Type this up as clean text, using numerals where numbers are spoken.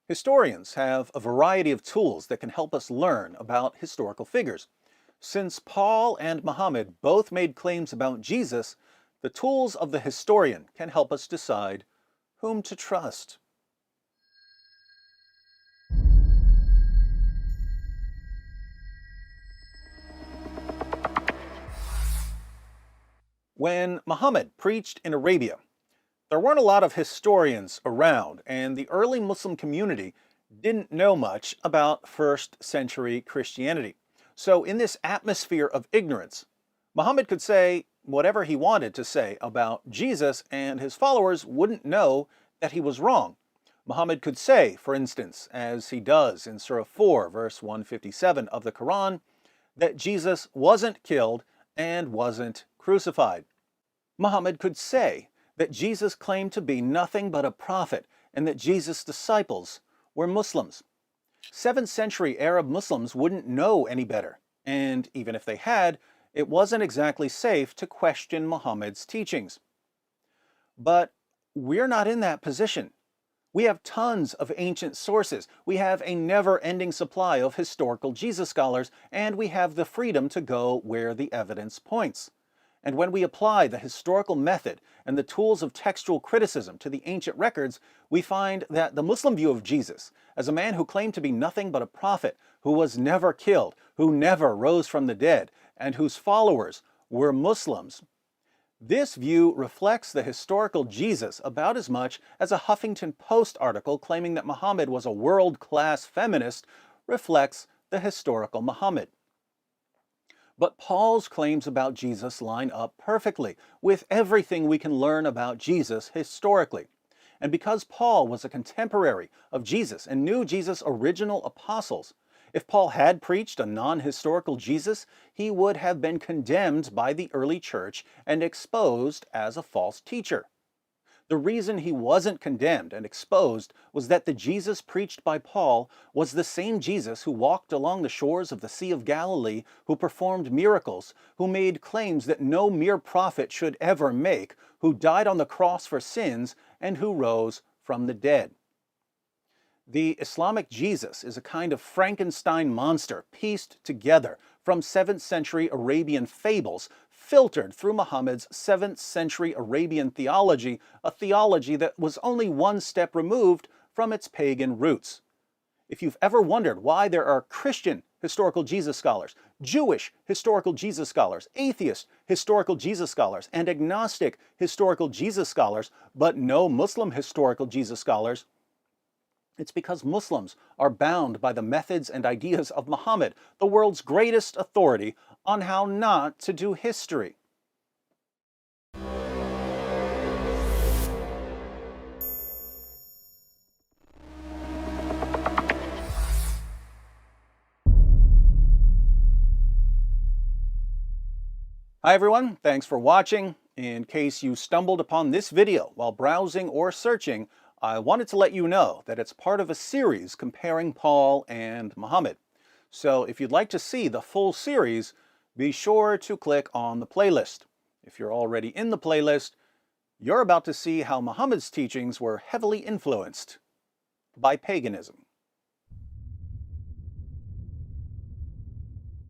Historians have a variety of tools that can help us learn about historical figures. Since Paul and Muhammad both made claims about Jesus, the tools of the historian can help us decide whom to trust. When Muhammad preached in Arabia, there weren't a lot of historians around, and the early Muslim community didn't know much about first century Christianity. So, in this atmosphere of ignorance, Muhammad could say whatever he wanted to say about Jesus, and his followers wouldn't know that he was wrong. Muhammad could say, for instance, as he does in Surah 4, verse 157 of the Quran, that Jesus wasn't killed and wasn't crucified. Muhammad could say that Jesus claimed to be nothing but a prophet and that Jesus' disciples were Muslims. 7th century Arab Muslims wouldn't know any better, and even if they had, it wasn't exactly safe to question Muhammad's teachings. But we're not in that position. We have tons of ancient sources, we have a never-ending supply of historical Jesus scholars, and we have the freedom to go where the evidence points. And when we apply the historical method and the tools of textual criticism to the ancient records, we find that the Muslim view of Jesus as a man who claimed to be nothing but a prophet, who was never killed, who never rose from the dead, and whose followers were Muslims, this view reflects the historical Jesus about as much as a Huffington Post article claiming that Muhammad was a world-class feminist reflects the historical Muhammad. But Paul's claims about Jesus line up perfectly with everything we can learn about Jesus historically. And because Paul was a contemporary of Jesus and knew Jesus' original apostles, if Paul had preached a non-historical Jesus, he would have been condemned by the early church and exposed as a false teacher. The reason he wasn't condemned and exposed was that the Jesus preached by Paul was the same Jesus who walked along the shores of the Sea of Galilee, who performed miracles, who made claims that no mere prophet should ever make, who died on the cross for sins, and who rose from the dead. The Islamic Jesus is a kind of Frankenstein monster pieced together from 7th century Arabian fables, filtered through Muhammad's 7th century Arabian theology, a theology that was only one step removed from its pagan roots. If you've ever wondered why there are Christian historical Jesus scholars, Jewish historical Jesus scholars, atheist historical Jesus scholars, and agnostic historical Jesus scholars, but no Muslim historical Jesus scholars, it's because Muslims are bound by the methods and ideas of Muhammad, the world's greatest authority on how not to do history. Hi everyone, thanks for watching. In case you stumbled upon this video while browsing or searching, I wanted to let you know that it's part of a series comparing Paul and Muhammad. So if you'd like to see the full series, be sure to click on the playlist. If you're already in the playlist, you're about to see how Muhammad's teachings were heavily influenced by paganism.